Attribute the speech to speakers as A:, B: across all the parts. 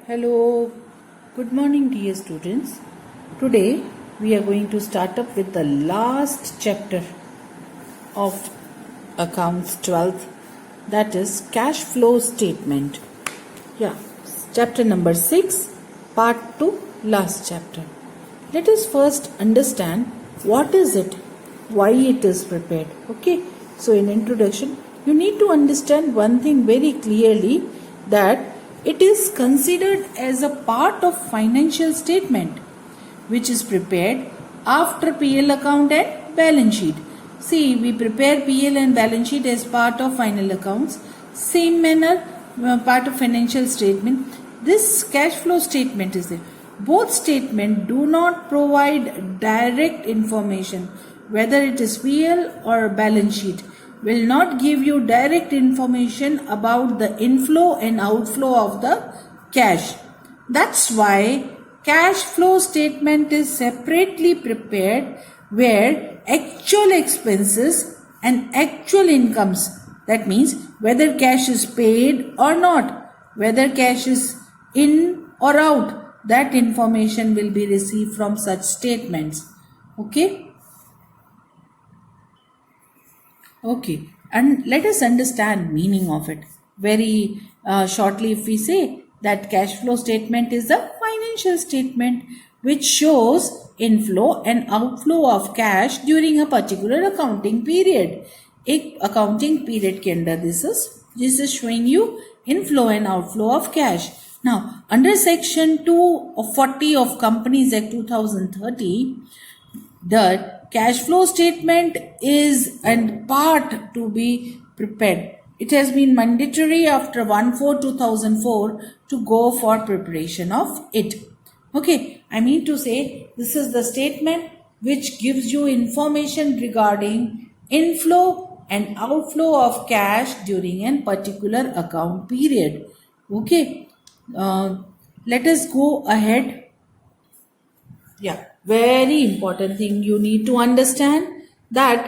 A: Hello, good morning, dear students. Today we are going to start up with the last chapter of accounts 12th, that is cash flow statement. Yeah, chapter number 6, part 2, last chapter. Let us first understand what is it, why it is prepared. Okay, so in introduction, you need to understand one thing very clearly, that it is considered as a part of financial statement which is prepared after PL account and balance sheet. See, we prepare PL and balance sheet as part of final accounts. Same manner, part of financial statement. This cash flow statement is there. Both statements do not provide direct information, whether it is PL or balance sheet, will not give you direct information about the inflow and outflow of the cash. That's why cash flow statement is separately prepared, where actual expenses and actual incomes, that means whether cash is paid or not, whether cash is in or out, that information will be received from such statements. Okay, and let us understand meaning of it very shortly. If we say that cash flow statement is a financial statement which shows inflow and outflow of cash during a particular accounting period. एक accounting period के अंदर this is showing you inflow and outflow of cash. Now, under section 240 of Companies Act 2030, the cash flow statement is and part to be prepared. It has been mandatory after 1/4/2004 to go for preparation of it. Okay, I mean to say this is the statement which gives you information regarding inflow and outflow of cash during a particular account period. Okay, let us go ahead. Yeah, very important thing you need to understand, that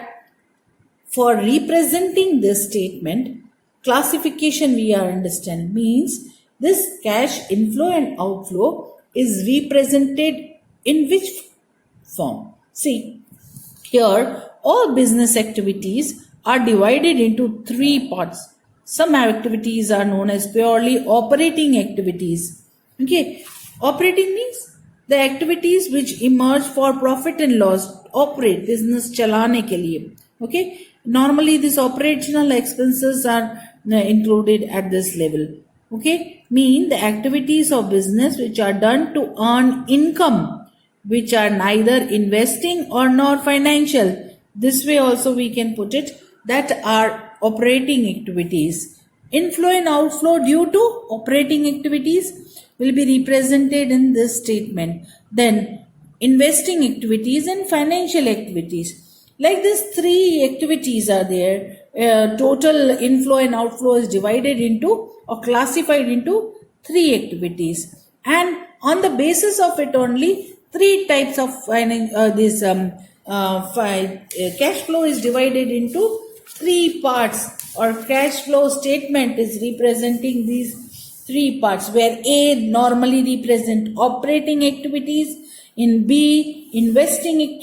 A: for representing this statement, classification we are understand means this cash inflow and outflow is represented in which form. See, here all business activities are divided into three parts. Some activities are known as purely operating activities. Okay, operating means the activities which emerge for profit and loss, operate business चलाने के लिए. Okay, normally these operational expenses are included at this level. Okay, mean the activities of business which are done to earn income, which are neither investing or nor financial. This way also we can put it, that are operating activities. Inflow and outflow due to operating activities will be represented in this statement. Then investing activities and financial activities. Like these three activities are there. Total inflow and outflow is divided into or classified into three activities. And on the basis of it only, three types of cash flow is divided into three parts, or cash flow statement is representing these three parts, where A normally represent operating activities, in B investing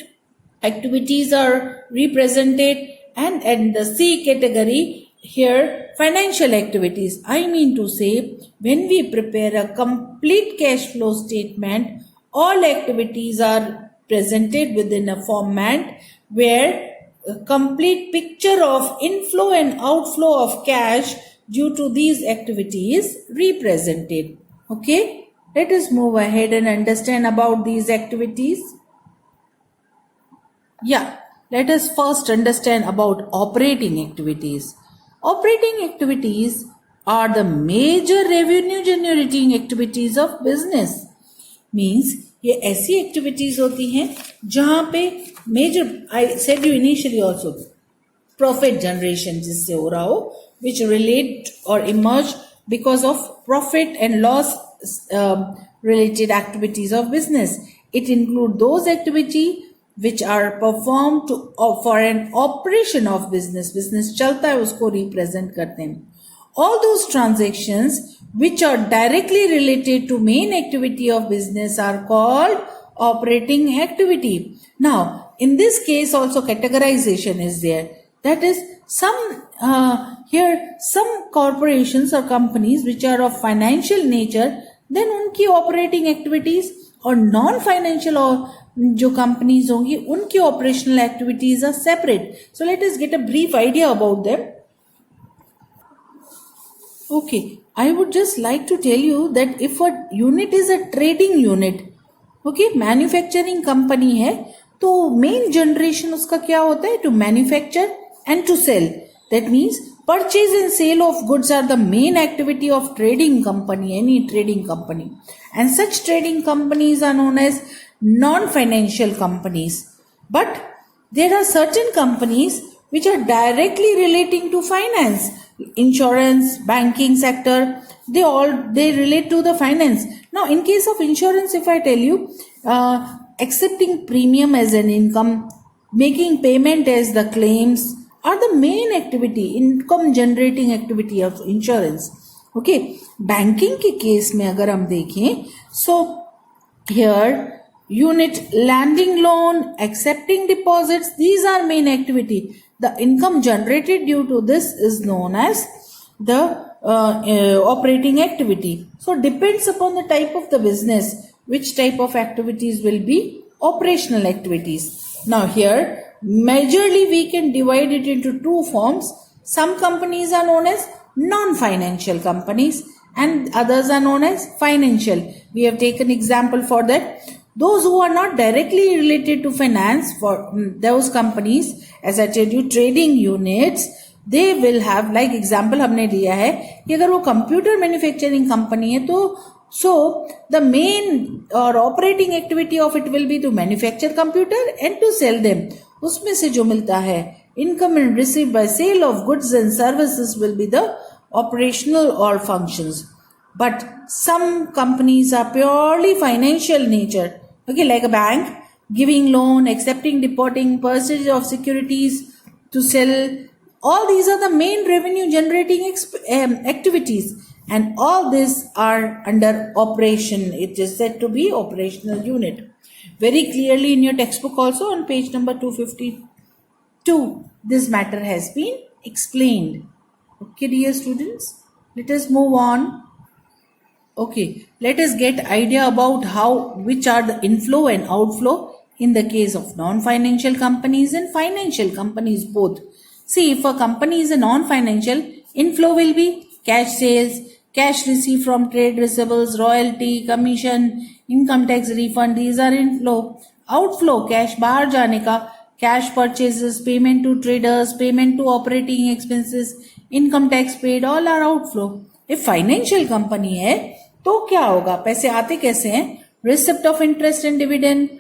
A: activities are represented, and in the C category here financial activities. I mean to say, when we prepare a complete cash flow statement, all activities are presented within a format where a complete picture of inflow and outflow of cash due to these activities represented. Okay, let us move ahead and understand about these activities. Yeah, let us first understand about operating activities. Operating activities are the major revenue generating activities of business. Means ये ऐसी activities होती हैं जहां पे major, I said you initially also, profit generation जिससे हो रहा हो, which relate or emerge because of profit and loss related activities of business. It includes those activities which are performed to for an operation of business. Business चलता है उसको represent करते हैं. All those transactions which are directly related to main activity of business are called operating activity. Now in this case also categorization is there. That is, here some corporations or companies which are of financial nature, then उनकी operating activities, और non financial और जो companies होंगी उनकी operational activities are separate. So let us get a brief idea about them. Okay, I would just like to tell you that if a unit is a trading unit, okay, manufacturing company है तो main generation उसका क्या होता है? To manufacture and to sell. That means purchase and sale of goods are the main activity of trading company, any trading company, and such trading companies are known as non-financial companies. But there are certain companies which are directly relating to finance, insurance, banking sector, they relate to the finance. Now in case of insurance, if I tell you, accepting premium as an income, making payment as the claims are the main activity, income generating activity of insurance. Okay, banking के case में अगर हम देखें, so here unit lending loan, accepting deposits, these are main activity. The income generated due to this is known as the operating activity. So depends upon the type of the business, which type of activities will be operational activities. Now here majorly we can divide it into two forms. Some companies are known as non-financial companies and others are known as financial. We have taken example for that. Those who are not directly related to finance, for those companies, as I told you, trading units, they will have, like example हमने दिया है कि अगर वो computer manufacturing company है तो so the main or operating activity of it will be to manufacture computer and to sell them. उसमें से जो मिलता है income and received by sale of goods and services will be the operational or functions. But some companies are purely financial nature. Okay, like a bank giving loan, accepting, depositing, purchase of securities to sell. All these are the main revenue generating activities, and all these are under operation. It is said to be operational unit. Very clearly in your textbook also on page number 252, this matter has been explained. Okay, dear students, let us move on. Okay, let us get idea about which are the inflow and outflow in the case of non-financial companies and financial companies both. See, if a company is a non-financial, inflow will be cash sales, cash received from trade receivables, royalty, commission, income tax refund, these are inflow. Outflow, cash बाहर जाने का, cash purchases, payment to traders, payment to operating expenses, income tax paid, all are outflow. If financial company है तो क्या होगा? पैसे आते कैसे हैं? Receipt of interest and dividend,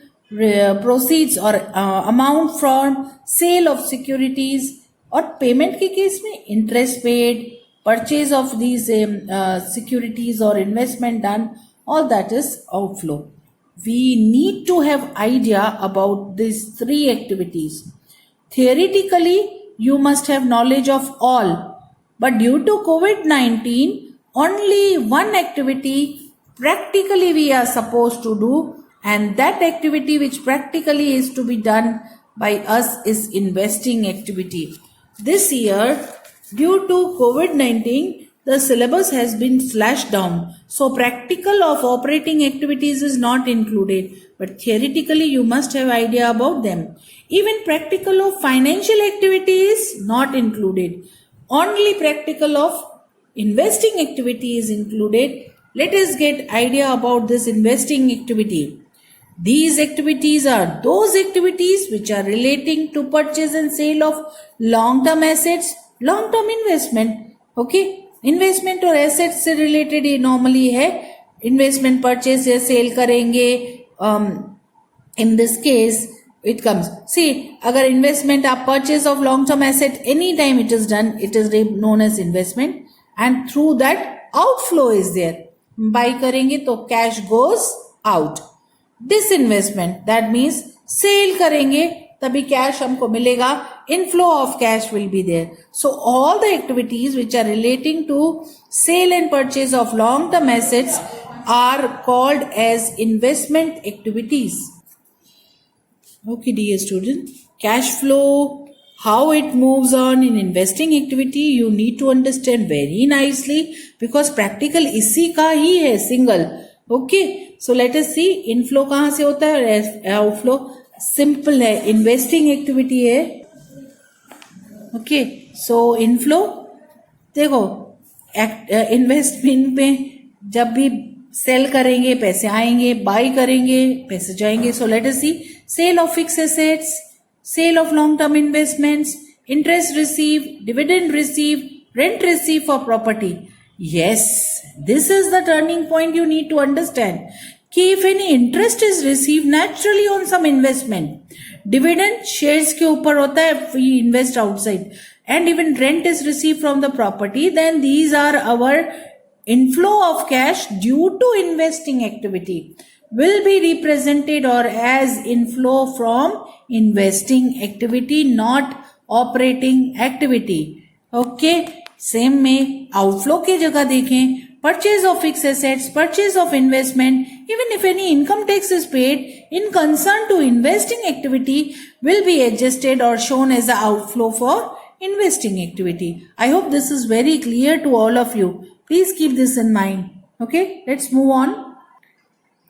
A: proceeds or amount from sale of securities, और पेमेंट के केस में interest paid, purchase of these securities और investment done, all that is outflow. We need to have idea about these three activities. Theoretically, you must have knowledge of all, but due to COVID-19, only one activity practically we are supposed to do, and that activity which practically is to be done by us is investing activity. This year, due to COVID-19, the syllabus has been slashed down. So practical of operating activities is not included, but theoretically you must have idea about them. Even practical of financial activity is not included. Only practical of investing activity is included. Let us get idea about this investing activity. These activities are those activities which are relating to purchase and sale of long-term assets, long-term investment. Okay, investment और assets से related ये normally है. Investment purchase या sale करेंगे. In this case, it comes. See, अगर investment आप purchase of long-term asset any time it is done, it is known as investment, and through that outflow is there. Buy करेंगे तो cash goes out. Disinvestment, that means sale करेंगे तभी cash हमको मिलेगा, inflow of cash will be there. So all the activities which are relating to sell and purchase of long term assets are called as investment activities. Okay, dear student, cash flow, how it moves on in investing activity, you need to understand very nicely because practical इसी का ही है single. Okay, so let us see inflow कहाँ से होता है और outflow. Simple है, investing activity है. Okay, so inflow देखो इन्वेस्टमेंट में जब भी सेल करेंगे पैसे आएंगे, बाई करेंगे पैसे जाएंगे. So let us see sale of fix assets, sale of long term investments, interest receive, dividend receive, rent receive for property. Yes, this is the turning point you need to understand कि if any interest is receive naturally on some investment, dividend shares के ऊपर होता है, we invest outside, and even rent is received from the property, then these are our inflow of cash due to investing activity will be represented or as inflow from investing activity, not operating activity. Okay, same में outflow की जगह देखें, purchase of fixed assets, purchase of investment, even if any income tax is paid in concern to investing activity will be adjusted or shown as a outflow for investing activity. I hope this is very clear to all of you. Please keep this in mind. Okay, let's move on.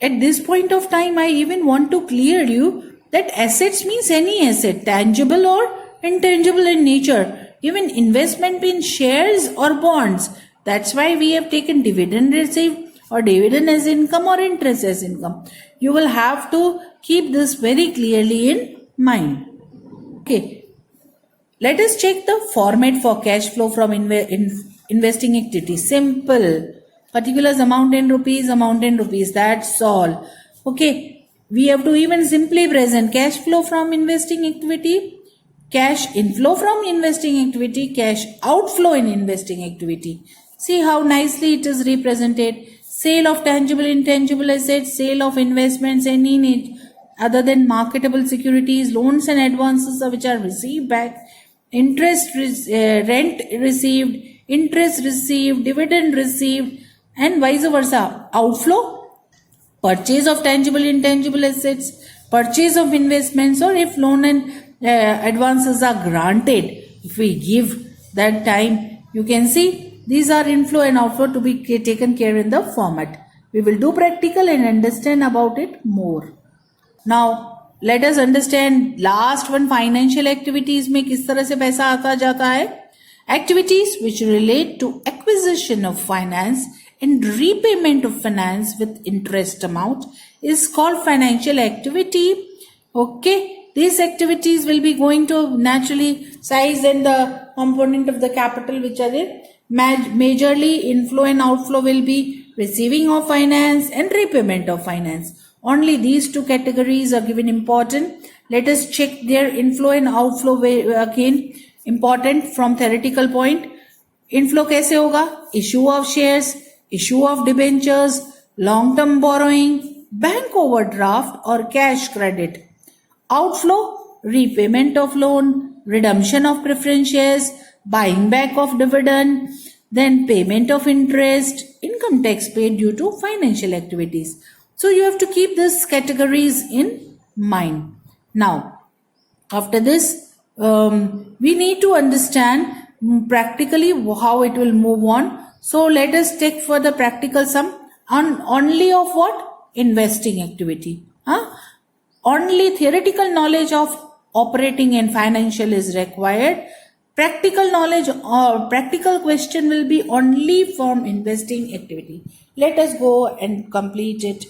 A: At this point of time, I even want to clear you that assets means any asset, tangible or intangible in nature, even investment in shares or bonds. That's why we have taken dividend received or dividend as income or interest as income. You will have to keep this very clearly in mind. Okay. Let us check the format for cash flow from investing activity. Simple. Particulars amount in rupees. That's all. Okay. We have to even simply present cash flow from investing activity, cash inflow from investing activity, cash outflow in investing activity. See how nicely it is represented. Sale of tangible, intangible assets, sale of investments, any other than marketable securities, loans and advances which are received back, rent received, interest received, dividend received, and vice versa. Outflow, purchase of tangible, intangible assets, purchase of investments, or if loan and advances are granted, if we give that time, you can see these are inflow and outflow to be taken care in the format. We will do practical and understand about it more. Now, let us understand last one, financial activities में किस तरह से पैसा आता जाता है. Activities which relate to acquisition of finance and repayment of finance with interest amount is called financial activity. Okay, these activities will be going to naturally size and the component of the capital which are there. Majorly inflow and outflow will be receiving of finance and repayment of finance. Only these two categories are given important. Let us check their inflow and outflow again. Important from theoretical point. Inflow कैसे होगा? Issue of shares, issue of debentures, long-term borrowing, bank overdraft or cash credit. Outflow, repayment of loan, redemption of preference shares, buying back of dividend, then payment of interest, income tax paid due to financial activities. So you have to keep these categories in mind. Now, after this, we need to understand practically how it will move on. So let us take for the practical sum on only of what? Investing activity. Only theoretical knowledge of operating and financial is required. Practical knowledge or practical question will be only from investing activity. Let us go and complete it.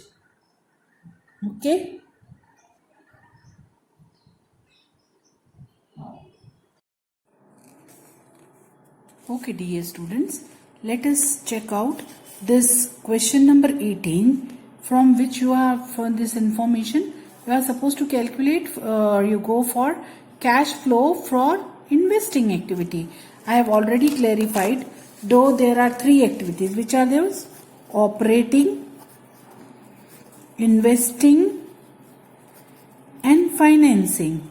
A: Okay. Okay, dear students, let us check out this question number 18 from which you are, for this information, you are supposed to calculate, you go for cash flow for investing activity. I have already clarified, though there are three activities. Which are those? Operating, investing and financing.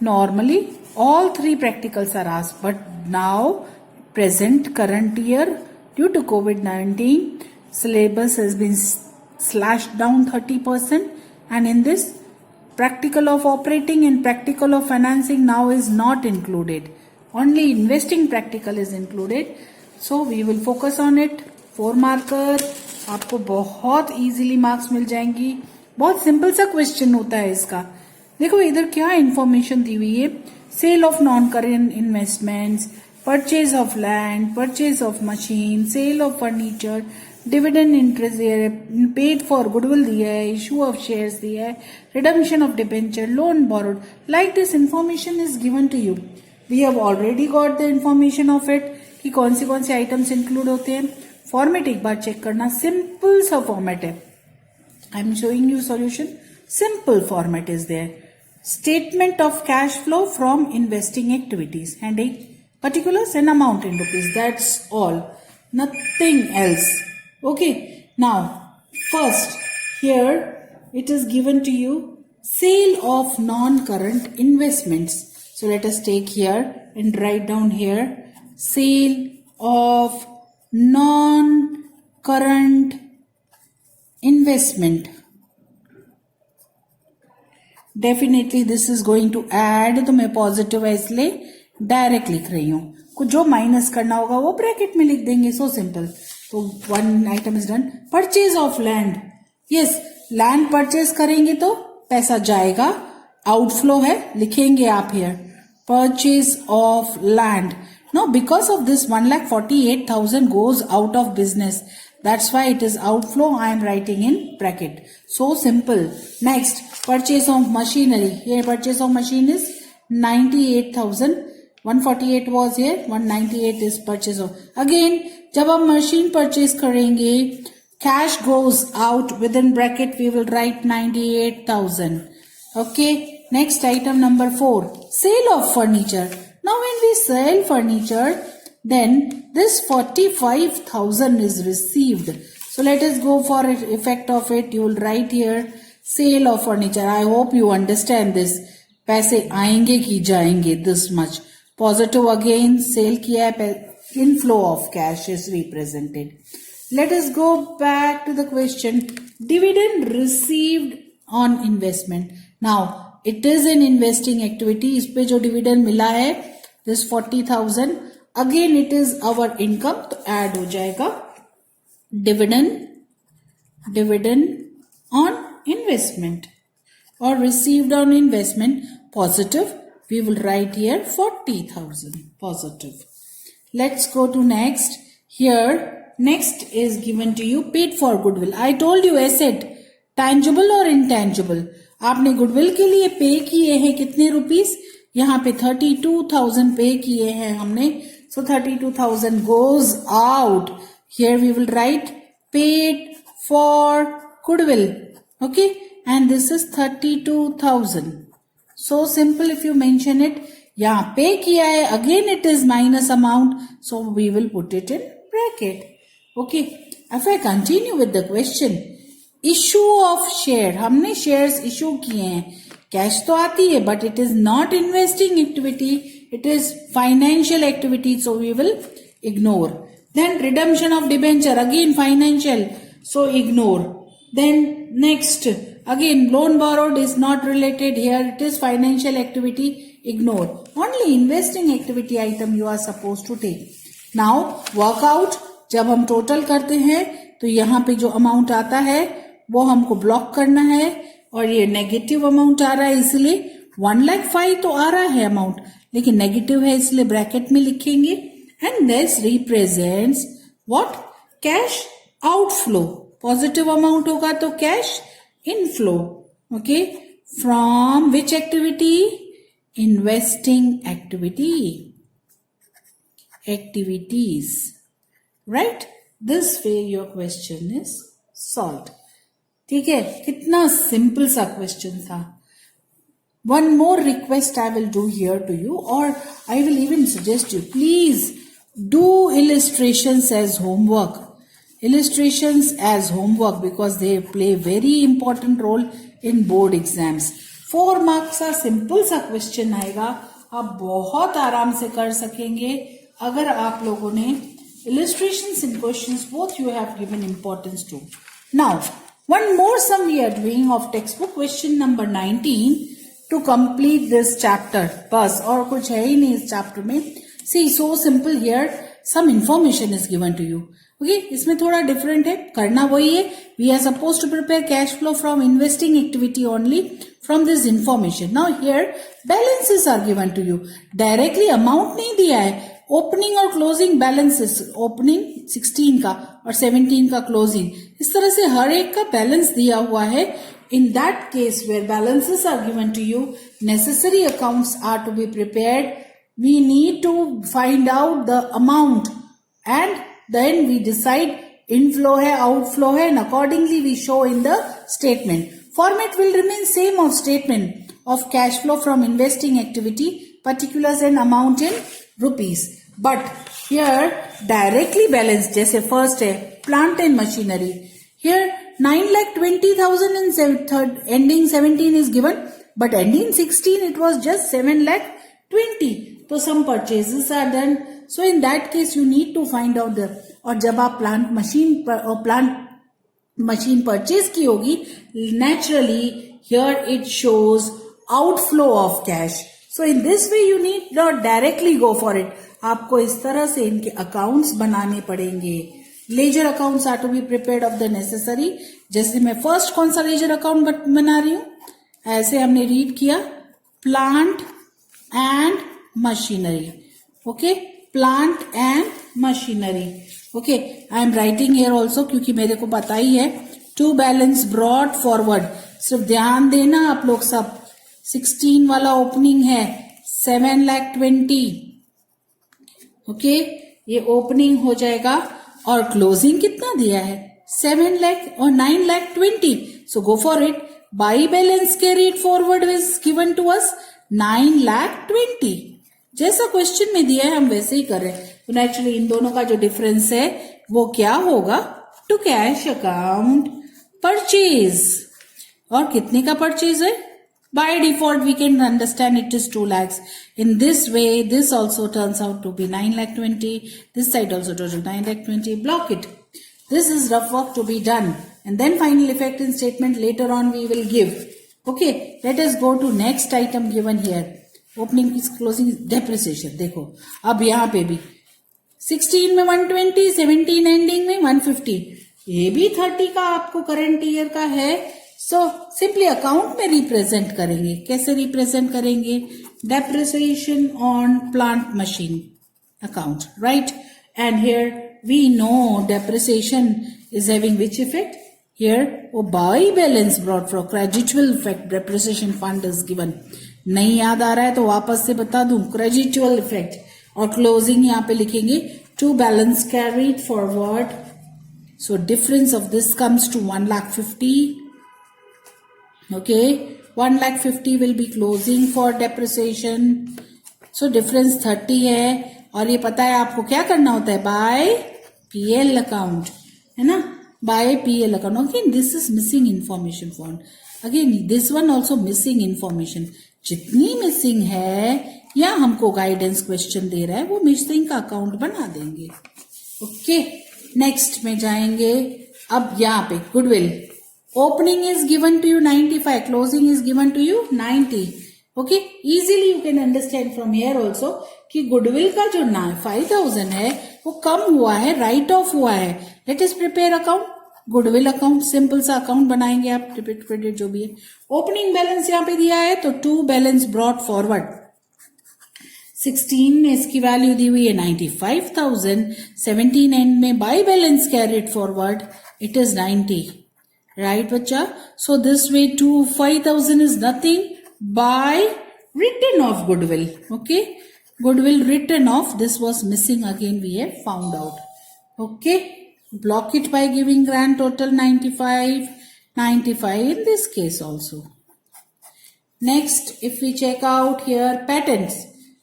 A: normally all three practicals are asked, but now present current year due to COVID-19 syllabus has been slashed down 30%, and in this practical of operating and practical of financing now is not included. Only investing practical is included. So we will focus on it. 4 marker आपको बहुत easily marks मिल जाएंगी. बहुत simple सा question होता है इसका. देखो इधर क्या इंफॉर्मेशन दी हुई है. Sale of non current investments, purchase of land, purchase of machine, sale of furniture, dividend interest दिया है, पेड फॉर गुडविल दिया है, इशू ऑफ शेयर्स दिया है, redemption of debenture, loan borrowed. Like this information is given to you. We have already got the information of it कि कौन से items include होते हैं. फॉर्मेट एक बार चेक करना. सिंपल सा फॉर्मेट है. I am showing you solution. Simple format is there. Statement of cash flow from investing activities and a particulars and amount in rupees. That's all. Nothing else. Okay. Now, first, here it is given to you sale of non-current investments. So let us take here and write down here sale of non-current investment. Definitely this is going to add. तो मैं positive है इसलिए direct लिख रही हूं. कुछ जो minus करना होगा वो ब्रैकेट में लिख देंगे. So simple. तो 1 item is done. Purchase of land. Yes, land purchase करेंगे तो पैसा जाएगा. आउटफ्लो है, लिखेंगे आप here purchase of land. No, because of this 1,48,000 goes out of business. That's why it is outflow. I am writing in bracket. So simple. Next, purchase of machinery. Here purchase of machine is 98,000. 148 was here. 198 is purchase of. Again, जब हम machine purchase करेंगे, cash goes out. Within bracket we will write 98,000. Okay. Next item number 4. Sale of furniture. Now when we sell furniture, then this 45,000 is received. So let us go for effect of it. You will write here sale of furniture. I hope you understand this. पैसे आएंगे कि जाएंगे, this much. Positive again, sale किया है, inflow of cash is represented. Let us go back to the question. Dividend received on investment. Now, it is an investing activity. इस पे जो dividend मिला है, this 40,000. Again, it is our income. तो add हो जाएगा. Dividend on investment or received on investment, positive. We will write here 40,000 positive. Let's go to next. Here, next is given to you paid for goodwill. I told you asset, tangible or intangible. आपने goodwill के लिए पे किए हैं कितने rupees? यहाँ पे 32,000 पे किए हैं हमने. So 32,000 goes out. Here we will write paid for goodwill. Okay. And this is 32,000. So simple if you mention it. यहाँ पे किया है, again it is minus amount. So we will put it in bracket. Okay. If I continue with the question. Issue of share. हमने shares issue किए हैं. Cash तो आती है, but it is not investing activity. It is financial activity. So we will ignore. Then redemption of debenture. Again financial. So ignore. Then next. Again, loan borrowed is not related here. It is financial activity. Ignore. Only investing activity item you are supposed to take. Now, workout. जब हम total करते हैं, तो यहाँ पे जो amount आता है, वो हमको block करना है. और ये negative amount आ रहा है, इसलिए 1,05,000 तो आ रहा है amount. लेकिन negative है, इसलिए bracket में लिखेंगे. And this represents what? Cash outflow. Positive amount होगा तो cash inflow. Okay. From which activity? Investing activity. Activities. Right? This way your question is solved. ठीक है. कितना simple सा question था. One more request I will do here to you, or I will even suggest you, please do illustrations as homework. Illustrations as homework, because they play very important role in board exams. 4 marks का simple सा question आएगा, आप बहुत आराम से कर सकेंगे अगर आप लोगों ने illustrations in questions both you have given importance to. Now, one more sum we are doing of textbook question number 19 to complete this chapter. बस और कुछ है ही नहीं इस चैप्टर में. See, so simple here. Some information is given to you. Okay, इसमें थोड़ा different है, करना वही है. We are supposed to prepare cash flow from investing activity only from this information. Now here balances are given to you. Directly amount नहीं दिया है. Opening और क्लोजिंग बैलेंसेस, ओपनिंग 16 का और 17 का क्लोजिंग, इस तरह से हर एक का बैलेंस दिया हुआ है. In that case where balances are given to you, necessary accounts are to be prepared. We need to find out the amount and then we decide inflow है, outflow है, and accordingly we show in the statement. Format will remain same of statement of cash flow from investing activity, particulars and amount in rupees. But here directly balance, जैसे first है plant and machinery. Here 9,20,000 and third ending 17 is given, but ending 16 it was just 7,20,000. So some purchases are done. So in that case you need to find out the, और जब आप plant machine purchase की होगी, naturally here it shows outflow of cash. So in this way you need not directly go for it. आपको इस तरह से इनके accounts बनाने पड़ेंगे. Ledger accounts are to be prepared of the necessary. जैसे मैं first कौन सा ledger account बना रही हूँ, ऐसे हमने read किया plant and machinery. Okay, plant and machinery. Okay, I am writing here also क्योंकि मेरे को पता ही है to balance brought forward. सिर्फ ध्यान देना आप लोग सब. 16 वाला ओपनिंग है 7,20,000. ओके, ये ओपनिंग हो जाएगा और क्लोजिंग कितना दिया है 7 लाख और 9,20,000. So go for it. By balance carried forward is given to us 9,20,000. जैसा क्वेश्चन में दिया है हम वैसे ही कर रहे हैं. तो नेचुरली इन दोनों का जो डिफरेंस है वो क्या होगा, टू कैश अकाउंट परचेज. और कितने का परचेज है, by default we can understand it is 2 lakhs. In this way this also turns out to be 9,20,000. This side also turns out 9,20,000. Block it. This is rough work to be done and then final effect in statement later on we will give. Okay, let us go to next item given here. Opening is closing depreciation. देखो अब यहाँ पे भी 16 में 120, 17 ending में 150. ये भी 30 का आपको करंट ईयर का है. सो सिंपली अकाउंट में रिप्रेजेंट करेंगे. कैसे रिप्रेजेंट करेंगे, depreciation on plant machine account, right. And here we know depreciation is having which effect here, वो बाई बैलेंस ब्रॉट फॉर क्रेडिचुअल effect depreciation fund is given. नहीं याद आ रहा है तो वापस से बता दूं, क्रेडिचुअल इफेक्ट. और क्लोजिंग यहाँ पे लिखेंगे to balance carried forward. So difference of this comes to 1,50,000. Okay, 1,50,000 will be closing for depreciation. So difference 30 है. और ये पता है आपको क्या करना होता है, बाय PL अकाउंट, है ना, by PL account. Okay, this is missing information form. Again this one also missing information. जितनी मिसिंग है या हमको गाइडेंस क्वेश्चन दे रहा है वो मिसिंग का अकाउंट बना देंगे. ओके, नेक्स्ट में जाएंगे. अब यहाँ पे goodwill. Opening is given to you 95, closing is given to you 90. Okay, easily you can understand from here also कि goodwill का जो 5,000 है वो कम हुआ है, राइट ऑफ हुआ है. Let us prepare account, goodwill account. Simple सा अकाउंट बनाएंगे आप, डेबिट क्रेडिट जो भी है. ओपनिंग बैलेंस यहाँ पे दिया है तो टू बैलेंस ब्रॉट फॉरवर्ड. 16 में इसकी वैल्यू दी हुई है 95,000. 17 एंड में by balance carried forward it is 90. Right, bacha? So this way 5,000 is nothing by written off goodwill. Okay, goodwill written off. This was missing again. We have found out. Okay, block it by giving grand total 95. 95 in this case also. Next, if we check out here patents,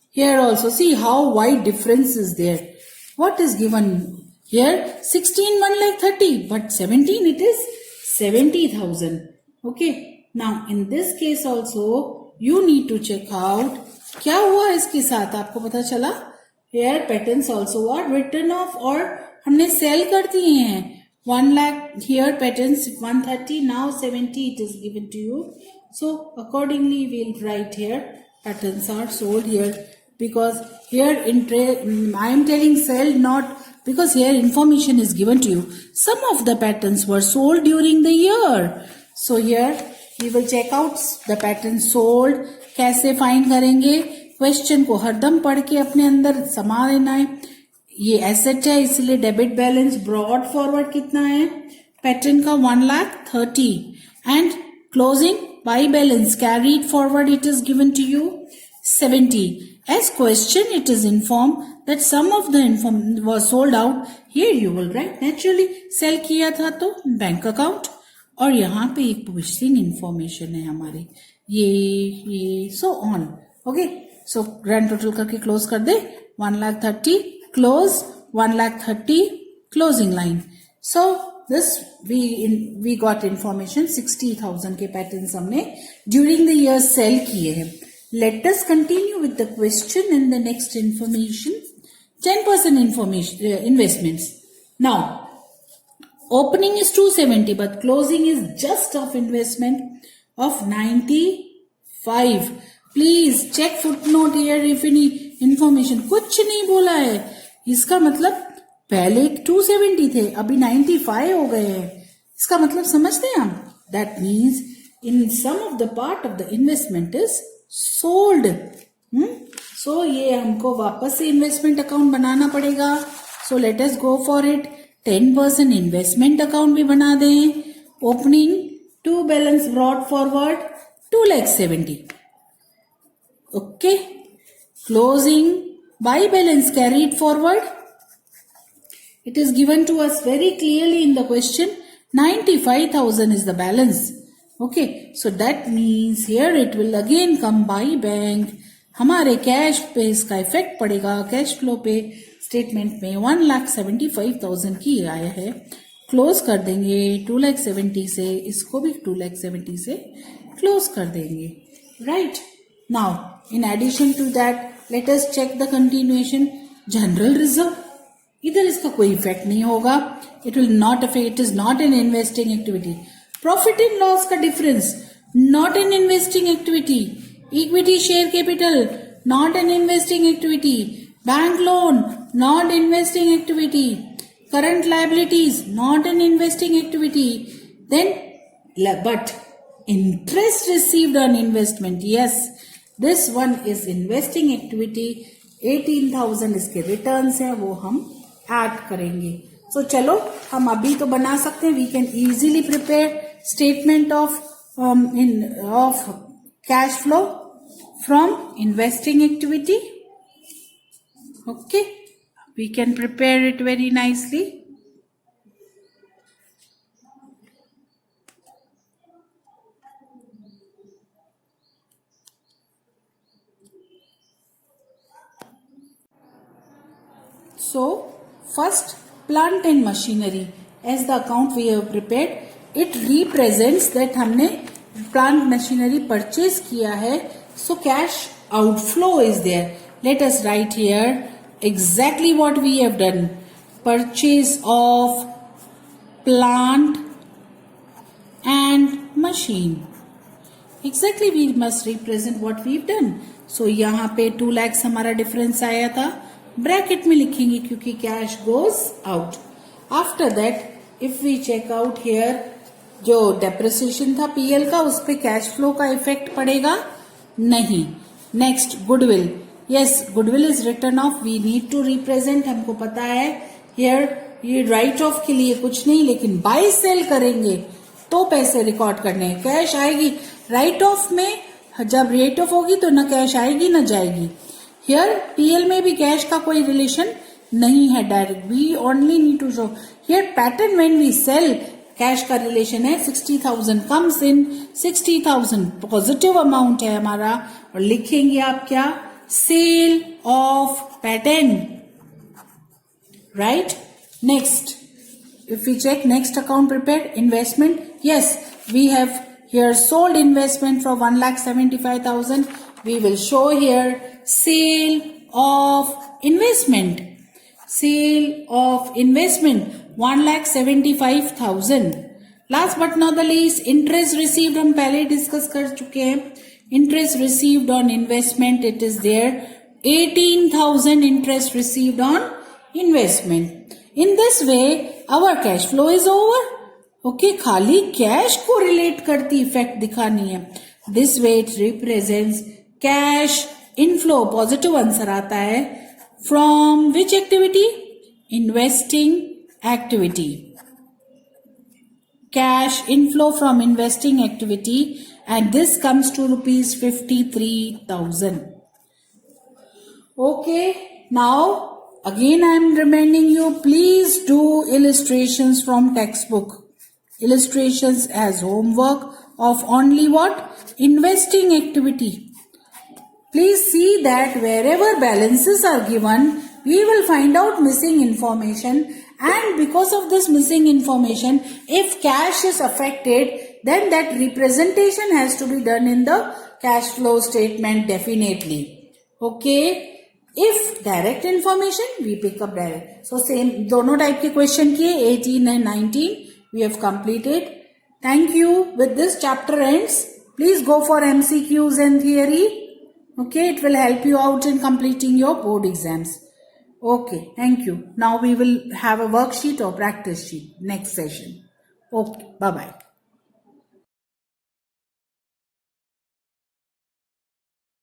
A: here also see how wide difference is there. What is given here? 16 1,30,000, but 17 it is 70,000. Okay, Now in this case also you need to check out क्या हुआ इसके साथ, आपको पता चला here patents also what written off और हमने sell कर दिए हैं 1 lakh here patents 130 now 70 it is given to you. So accordingly we'll write here patents are sold here because here I am telling sell not because here information is given to you. Some of the patents were sold during the year. So here we will check out the patents sold. कैसे find करेंगे, question को हरदम पढ़ के अपने अंदर समा लेना है. ये एसेट है इसलिए डेबिट बैलेंस ब्रॉड फॉरवर्ड कितना है पैटर्न का 1,30,000 and closing by balance carried forward it is given to you 70. As question it is informed that some of the was sold out. Here you will write naturally sell किया था तो bank account और यहाँ पे एक pushing information है हमारी ये so on. Okay so grand total करके क्लोज कर दे 1,30,000 close 1,30,000 closing line. So this we got information 60,000 के पैटर्न्स हमने ड्यूरिंग द ईयर सेल किए हैं. Let us continue with the question and the next information. 10% investments. Now, opening is 270, but closing is just of investment of 95. Please check footnote here if any information. कुछ नहीं बोला है. इसका मतलब पहले 270 थे, अभी 95 हो गए हैं. इसका मतलब समझते हैं हम? That means in some of the part of the investment is sold. So ये हमको वापस से इन्वेस्टमेंट अकाउंट बनाना पड़ेगा. So let us go for it. 10% investment account भी बना दें. Opening to balance brought forward 2,70,000. Okay closing by balance carried forward. It is given to us very clearly in the question 95,000 is the balance. Okay, so that means here it will again come by bank. हमारे cash पे इसका effect पड़ेगा cash flow पे. Statement में 1,75,000 की आया है. Close कर देंगे 2,70,000 से, इसको भी 2,70,000 से क्लोज कर देंगे. Right now in addition to that let us check the continuation. General reserve इधर इसका कोई इफेक्ट नहीं होगा. It will not affect. It is not an investing activity. Profit in loss का difference not an investing activity. Equity share capital not an investing activity. Bank loan not investing activity. Current liabilities not an investing activity. Then but interest received on investment yes this one is investing activity. 18,000 इसके returns है वो हम add करेंगे. सो चलो हम अभी तो बना सकते हैं. We can easily prepare statement of cash flow from investing activity. Okay, we can prepare it very nicely. So first plant and machinery as the account we have prepared. It represents that हमने plant machinery purchase किया है. So cash outflow is there. Let us write here exactly what we have done. Purchase of plant and machine. Exactly we must represent what we have done. So यहाँ पे 2 lakhs हमारा difference आया था. Bracket में लिखेंगे क्योंकि cash goes out. After that if we check out here जो depreciation था पीएल का उस पे कैश फ्लो का इफेक्ट पड़ेगा नहीं. Next goodwill. Yes goodwill is written off. We need to represent. हमको पता है हियर ये राइट ऑफ के लिए कुछ नहीं लेकिन बाय सेल करेंगे तो पैसे रिकॉर्ड करने हैं. कैश आएगी राइट ऑफ में. जब रेट ऑफ होगी तो न कैश आएगी न जाएगी. हियर पीएल में भी कैश का कोई रिलेशन नहीं है direct. We only need to show here pattern when we sell cash का रिलेशन है. 60,000 कम्स इन. 60,000 पॉजिटिव अमाउंट है हमारा और लिखेंगे आप क्या sale of pattern. Right. Next if we check next account prepared investment. Yes we have here sold investment for 1,75,000. We will show here sale of investment. Sale of investment 1,75,000. Last but not the least, interest received हम पहले discuss कर चुके हैं. Interest received on investment, it is there 18,000 interest received on investment. In this way our cash flow is over. Okay, खाली cash को relate करती effect दिखानी है. This way it represents cash inflow. Positive answer आता है. From which activity? Investing activity. Cash inflow from investing activity, and this comes to rupees 53,000. Okay, now again I am reminding you, please do illustrations from textbook. Illustrations as homework of only what? Investing activity. Please see that wherever balances are given, we will find out missing information, and because of this missing information, if cash is affected, then that representation has to be done in the cash flow statement definitely. Okay, if direct information, we pick up direct. So same दोनों type के question किए, 18 and 19 we have completed. Thank you. With this chapter ends. Please go for MCQs and theory. Okay, it will help you out in completing your board exams. Okay, thank you. Now we will have a worksheet or practice sheet next session. Okay, bye-bye.